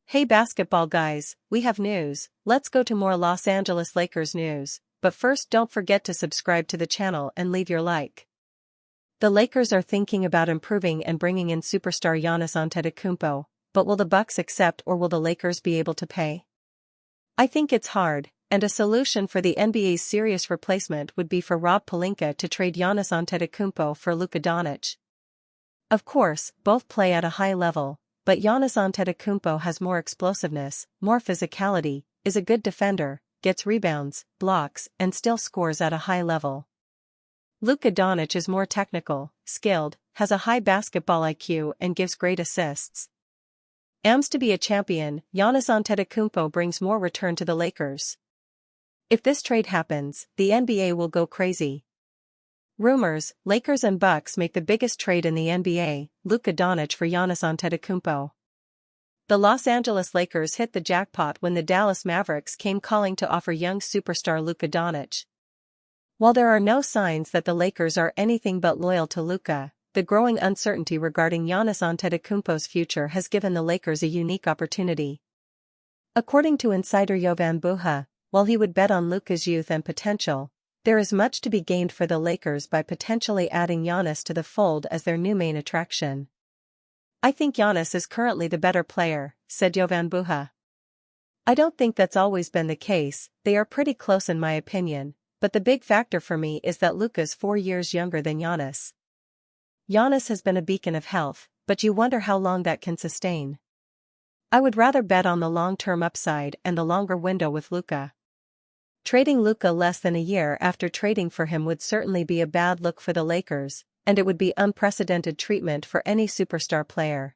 Hey basketball guys, we have news. Let's go to more Los Angeles Lakers news, but first don't forget to subscribe to the channel and leave your like. The Lakers are thinking about improving and bringing in superstar Giannis Antetokounmpo, but will the Bucks accept or will the Lakers be able to pay? I think it's hard, and a solution for the NBA's serious replacement would be for Rob Pelinka to trade Giannis Antetokounmpo for Luca Doncic. Of course, both play at a high level, but Giannis Antetokounmpo has more explosiveness, more physicality, is a good defender, gets rebounds, blocks, and still scores at a high level. Luca Doncic is more technical, skilled, has a high basketball IQ and gives great assists. Aims to be a champion, Giannis Antetokounmpo brings more return to the Lakers. If this trade happens, the NBA will go crazy. Rumors, Lakers and Bucks make the biggest trade in the NBA, Luca Doncic for Giannis Antetokounmpo. The Los Angeles Lakers hit the jackpot when the Dallas Mavericks came calling to offer young superstar Luca Doncic. While there are no signs that the Lakers are anything but loyal to Luca, the growing uncertainty regarding Giannis Antetokounmpo's future has given the Lakers a unique opportunity. According to insider Jovan Buha, while he would bet on Luca's youth and potential, there is much to be gained for the Lakers by potentially adding Giannis to the fold as their new main attraction. I think Giannis is currently the better player, said Jovan Buha. I don't think that's always been the case, they are pretty close in my opinion, but the big factor for me is that Luca's 4 years younger than Giannis. Giannis has been a beacon of health, but you wonder how long that can sustain. I would rather bet on the long-term upside and the longer window with Luca. Trading Luca less than a year after trading for him would certainly be a bad look for the Lakers, and it would be unprecedented treatment for any superstar player.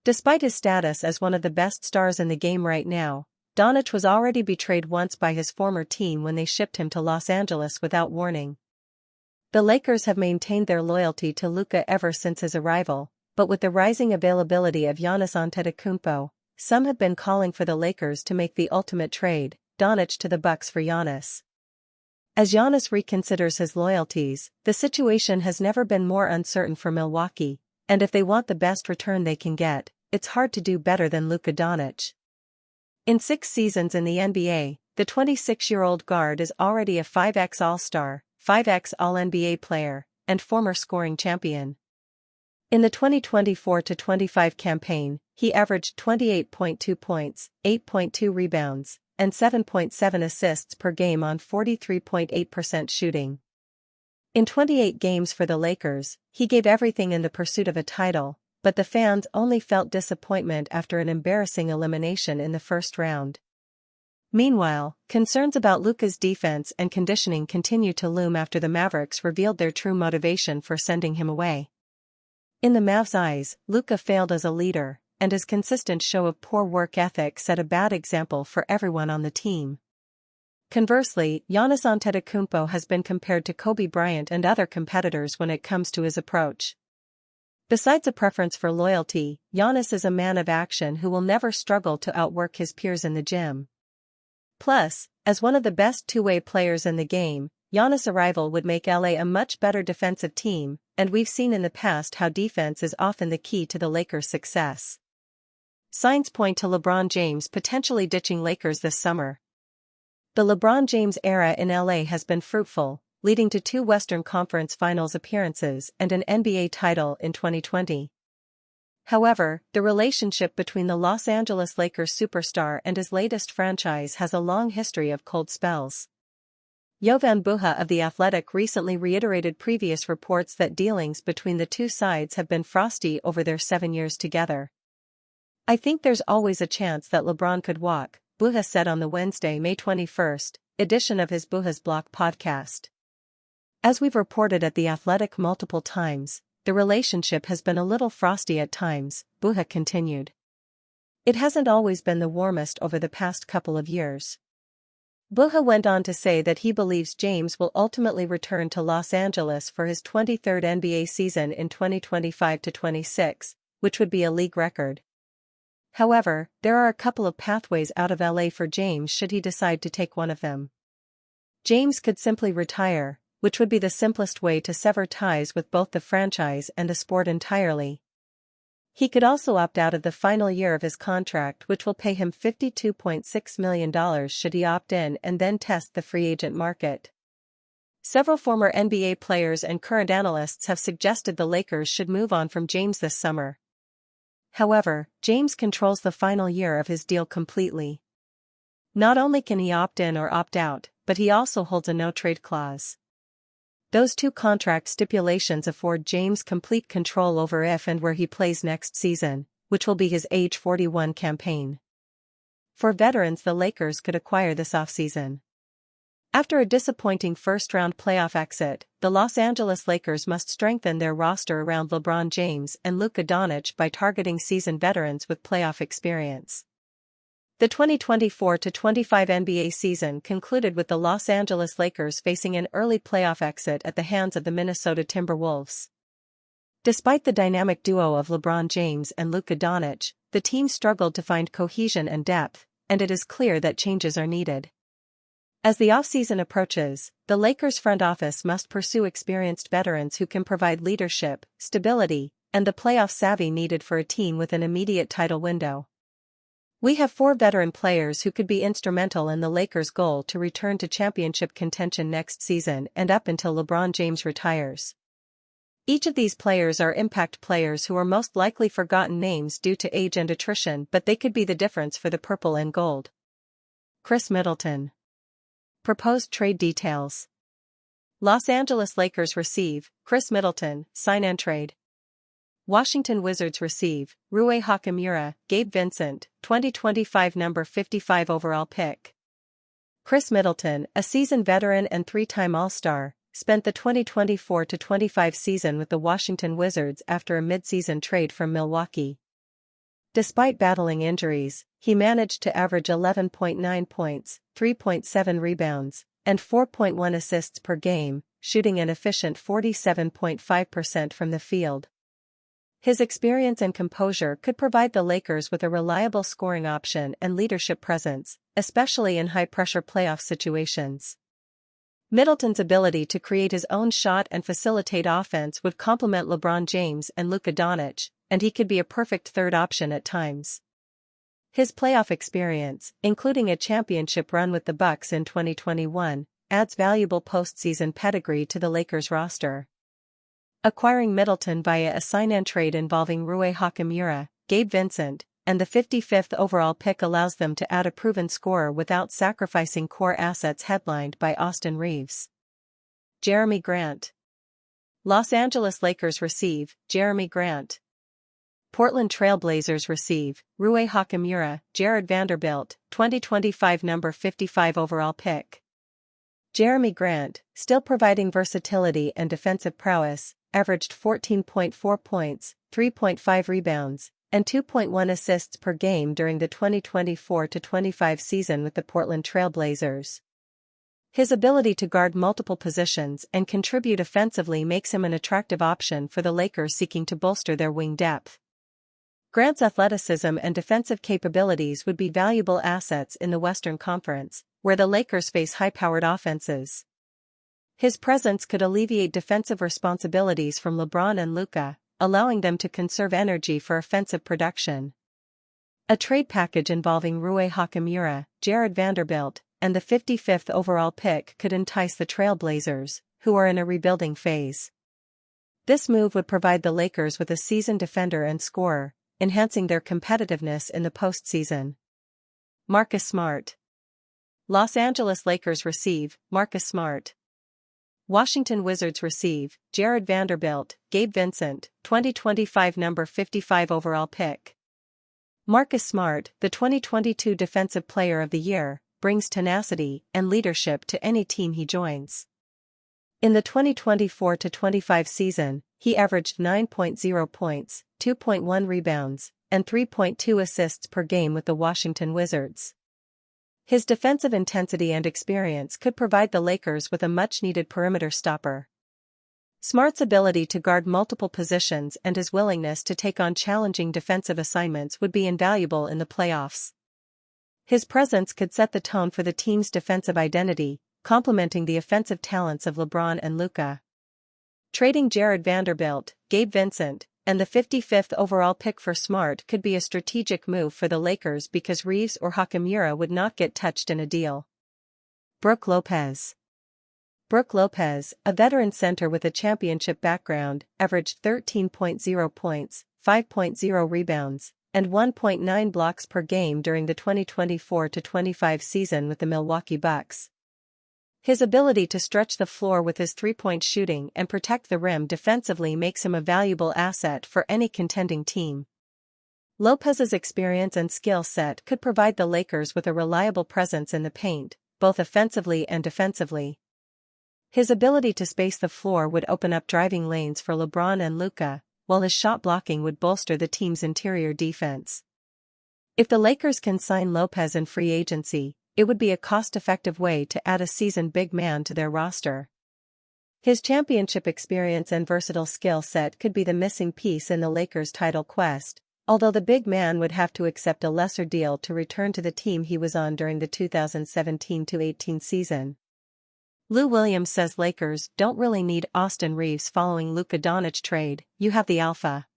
Despite his status as one of the best stars in the game right now, Doncic was already betrayed once by his former team when they shipped him to Los Angeles without warning. The Lakers have maintained their loyalty to Luca ever since his arrival, but with the rising availability of Giannis Antetokounmpo, some have been calling for the Lakers to make the ultimate trade, Doncic to the Bucks for Giannis. As Giannis reconsiders his loyalties, the situation has never been more uncertain for Milwaukee, and if they want the best return they can get, it's hard to do better than Luca Doncic. In 6 seasons in the NBA, the 26-year-old guard is already a 5x All-Star, 5x All-NBA player, and former scoring champion. In the 2024-25 campaign, he averaged 28.2 points, 8.2 rebounds, and 7.7 assists per game on 43.8% shooting. In 28 games for the Lakers, he gave everything in the pursuit of a title, but the fans only felt disappointment after an embarrassing elimination in the first round. Meanwhile, concerns about Luca's defense and conditioning continue to loom after the Mavericks revealed their true motivation for sending him away. In the Mavs' eyes, Luca failed as a leader, and his consistent show of poor work ethic set a bad example for everyone on the team. Conversely, Giannis Antetokounmpo has been compared to Kobe Bryant and other competitors when it comes to his approach. Besides a preference for loyalty, Giannis is a man of action who will never struggle to outwork his peers in the gym. Plus, as one of the best two-way players in the game, Giannis' arrival would make LA a much better defensive team, and we've seen in the past how defense is often the key to the Lakers' success. Signs point to LeBron James potentially ditching Lakers this summer. The LeBron James era in LA has been fruitful, leading to 2 Western Conference Finals appearances and an NBA title in 2020. However, the relationship between the Los Angeles Lakers superstar and his latest franchise has a long history of cold spells. Jovan Buha of The Athletic recently reiterated previous reports that dealings between the two sides have been frosty over their 7 years together. I think there's always a chance that LeBron could walk, Buha said on the Wednesday, May 21st, edition of his Buha's Block podcast. As we've reported at The Athletic multiple times, the relationship has been a little frosty at times, Buha continued. It hasn't always been the warmest over the past couple of years. Buha went on to say that he believes James will ultimately return to Los Angeles for his 23rd NBA season in 2025-26, which would be a league record. However, there are a couple of pathways out of LA for James should he decide to take one of them. James could simply retire, which would be the simplest way to sever ties with both the franchise and the sport entirely. He could also opt out of the final year of his contract, which will pay him $52.6 million should he opt in, and then test the free agent market. Several former NBA players and current analysts have suggested the Lakers should move on from James this summer. However, James controls the final year of his deal completely. Not only can he opt in or opt out, but he also holds a no-trade clause. Those two contract stipulations afford James complete control over if and where he plays next season, which will be his age 41 campaign. For veterans, the Lakers could acquire this offseason. After a disappointing first-round playoff exit, the Los Angeles Lakers must strengthen their roster around LeBron James and Luca by targeting seasoned veterans with playoff experience. The 2024-25 NBA season concluded with the Los Angeles Lakers facing an early playoff exit at the hands of the Minnesota Timberwolves. Despite the dynamic duo of LeBron James and Luca, the team struggled to find cohesion and depth, and it is clear that changes are needed. As the offseason approaches, the Lakers front office must pursue experienced veterans who can provide leadership, stability, and the playoff savvy needed for a team with an immediate title window. We have 4 veteran players who could be instrumental in the Lakers' goal to return to championship contention next season and up until LeBron James retires. Each of these players are impact players who are most likely forgotten names due to age and attrition, but they could be the difference for the purple and gold. Khris Middleton. Proposed trade details. Los Angeles Lakers receive Khris Middleton, sign and trade. Washington Wizards receive Rui Hachimura, Gabe Vincent, 2025 number 55 overall pick. Khris Middleton, a seasoned veteran and 3-time All-Star, spent the 2024-25 season with the Washington Wizards after a mid-season trade from Milwaukee. Despite battling injuries, he managed to average 11.9 points, 3.7 rebounds, and 4.1 assists per game, shooting an efficient 47.5% from the field. His experience and composure could provide the Lakers with a reliable scoring option and leadership presence, especially in high-pressure playoff situations. Middleton's ability to create his own shot and facilitate offense would complement LeBron James and Luca, and he could be a perfect third option at times. His playoff experience, including a championship run with the Bucks in 2021, adds valuable postseason pedigree to the Lakers roster. Acquiring Middleton via a sign-and-trade involving Rui Hachimura, Gabe Vincent, and the 55th overall pick allows them to add a proven scorer without sacrificing core assets headlined by Austin Reeves. Jeremy Grant. Los Angeles Lakers receive Jeremy Grant. Portland Trail Blazers receive Rui Hachimura, Jared Vanderbilt, 2025 number 55 overall pick. Jeremy Grant, still providing versatility and defensive prowess, averaged 14.4 points, 3.5 rebounds, and 2.1 assists per game during the 2024-25 season with the Portland Trail Blazers. His ability to guard multiple positions and contribute offensively makes him an attractive option for the Lakers seeking to bolster their wing depth. Grant's athleticism and defensive capabilities would be valuable assets in the Western Conference, where the Lakers face high-powered offenses. His presence could alleviate defensive responsibilities from LeBron and Luca, allowing them to conserve energy for offensive production. A trade package involving Rui Hachimura, Jared Vanderbilt, and the 55th overall pick could entice the Trailblazers, who are in a rebuilding phase. This move would provide the Lakers with a seasoned defender and scorer, enhancing their competitiveness in the postseason. Marcus Smart. Los Angeles Lakers receive Marcus Smart. Washington Wizards receive Jared Vanderbilt, Gabe Vincent, 2025 number 55 overall pick. Marcus Smart, the 2022 Defensive Player of the Year, brings tenacity and leadership to any team he joins. In the 2024-25 season, he averaged 9.0 points, 2.1 rebounds, and 3.2 assists per game with the Washington Wizards. His defensive intensity and experience could provide the Lakers with a much-needed perimeter stopper. Smart's ability to guard multiple positions and his willingness to take on challenging defensive assignments would be invaluable in the playoffs. His presence could set the tone for the team's defensive identity, complementing the offensive talents of LeBron and Luca. Trading Jared Vanderbilt, Gabe Vincent, and the 55th overall pick for Smart could be a strategic move for the Lakers because Reeves or Hachimura would not get touched in a deal. Brook Lopez. Brook Lopez, a veteran center with a championship background, averaged 13.0 points, 5.0 rebounds, and 1.9 blocks per game during the 2024-25 season with the Milwaukee Bucks. His ability to stretch the floor with his three-point shooting and protect the rim defensively makes him a valuable asset for any contending team. Lopez's experience and skill set could provide the Lakers with a reliable presence in the paint, both offensively and defensively. His ability to space the floor would open up driving lanes for LeBron and Luca, while his shot blocking would bolster the team's interior defense. If the Lakers can sign Lopez in free agency, it would be a cost-effective way to add a seasoned big man to their roster. His championship experience and versatile skill set could be the missing piece in the Lakers' title quest, although the big man would have to accept a lesser deal to return to the team he was on during the 2017-18 season. Lou Williams says Lakers don't really need Austin Reeves following Luka Doncic trade, you have the alpha.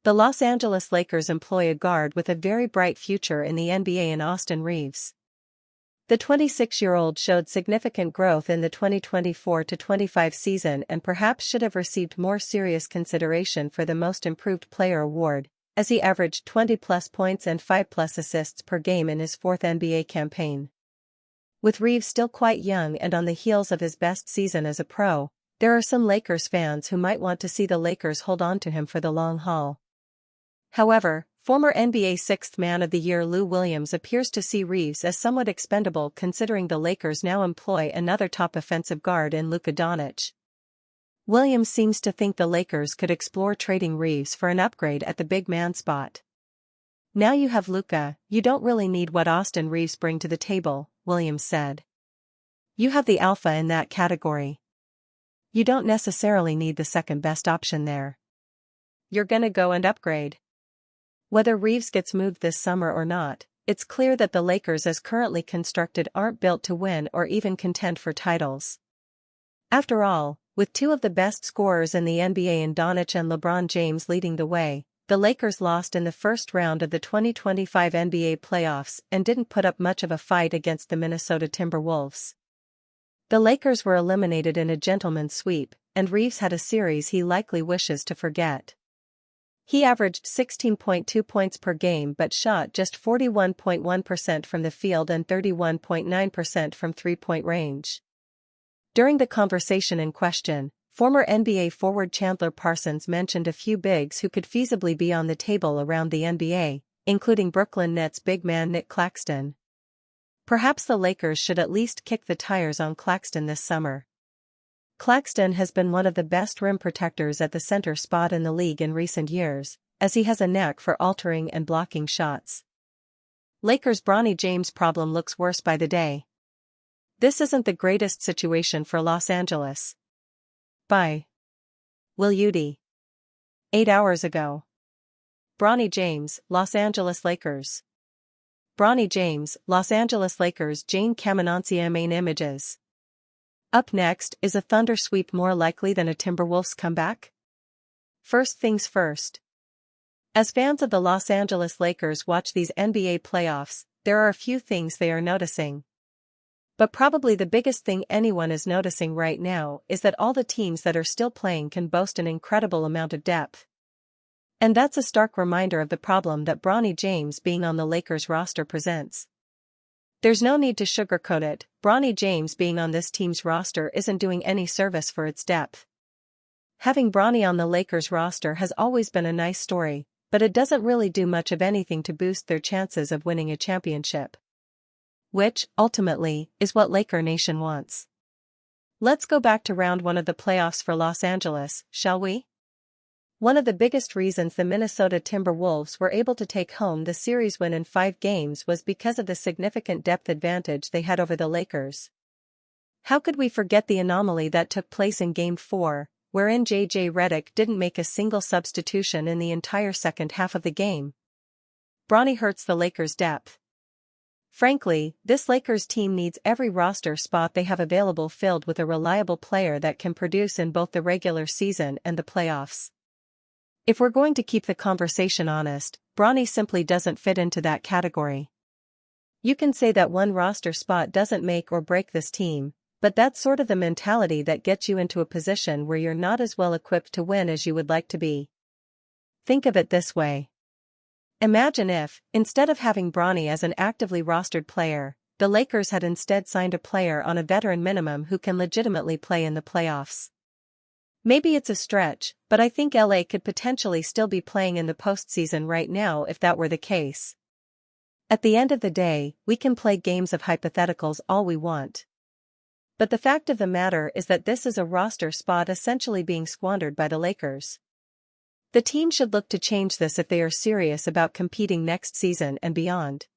The Los Angeles Lakers employ a guard with a very bright future in the NBA in Austin Reeves. The 26-year-old showed significant growth in the 2024-25 season and perhaps should have received more serious consideration for the Most Improved Player award, as he averaged 20-plus points and 5-plus assists per game in his fourth NBA campaign. With Reeves still quite young and on the heels of his best season as a pro, there are some Lakers fans who might want to see the Lakers hold on to him for the long haul. However, former NBA Sixth Man of the Year Lou Williams appears to see Reeves as somewhat expendable considering the Lakers now employ another top offensive guard in Luka Doncic. Williams seems to think the Lakers could explore trading Reeves for an upgrade at the big man spot. Now you have Luka, you don't really need what Austin Reeves bring to the table, Williams said. You have the alpha in that category. You don't necessarily need the second best option there. You're gonna go and upgrade. Whether Reeves gets moved this summer or not, it's clear that the Lakers as currently constructed aren't built to win or even contend for titles. After all, with two of the best scorers in the NBA in Doncic and LeBron James leading the way, the Lakers lost in the first round of the 2025 NBA playoffs and didn't put up much of a fight against the Minnesota Timberwolves. The Lakers were eliminated in a gentleman's sweep, and Reeves had a series he likely wishes to forget. He averaged 16.2 points per game but shot just 41.1% from the field and 31.9% from three-point range. During the conversation in question, former NBA forward Chandler Parsons mentioned a few bigs who could feasibly be on the table around the NBA, including Brooklyn Nets big man Nick Claxton. Perhaps the Lakers should at least kick the tires on Claxton this summer. Claxton has been one of the best rim protectors at the center spot in the league in recent years, as he has a knack for altering and blocking shots. Lakers' Bronny James problem looks worse by the day. This isn't the greatest situation for Los Angeles. By Will Udy. 8 hours ago. Bronny James, Los Angeles Lakers. Bronny James, Los Angeles Lakers. Jane Caminancia. Main images. Up next, is a Thunder sweep more likely than a Timberwolves comeback? First things first. As fans of the Los Angeles Lakers watch these NBA playoffs, there are a few things they are noticing. But probably the biggest thing anyone is noticing right now is that all the teams that are still playing can boast an incredible amount of depth. And that's a stark reminder of the problem that Bronny James being on the Lakers roster presents. There's no need to sugarcoat it, Bronny James being on this team's roster isn't doing any service for its depth. Having Bronny on the Lakers roster has always been a nice story, but it doesn't really do much of anything to boost their chances of winning a championship. Which, ultimately, is what Laker Nation wants. Let's go back to round 1 of the playoffs for Los Angeles, shall we? One of the biggest reasons the Minnesota Timberwolves were able to take home the series win in 5 games was because of the significant depth advantage they had over the Lakers. How could we forget the anomaly that took place in Game 4, wherein J.J. Redick didn't make a single substitution in the entire second half of the game? Bronny hurts the Lakers' depth. Frankly, this Lakers team needs every roster spot they have available filled with a reliable player that can produce in both the regular season and the playoffs. If we're going to keep the conversation honest, Bronny simply doesn't fit into that category. You can say that one roster spot doesn't make or break this team, but that's sort of the mentality that gets you into a position where you're not as well equipped to win as you would like to be. Think of it this way. Imagine if, instead of having Bronny as an actively rostered player, the Lakers had instead signed a player on a veteran minimum who can legitimately play in the playoffs. Maybe it's a stretch, but I think LA could potentially still be playing in the postseason right now if that were the case. At the end of the day, we can play games of hypotheticals all we want. But the fact of the matter is that this is a roster spot essentially being squandered by the Lakers. The team should look to change this if they are serious about competing next season and beyond.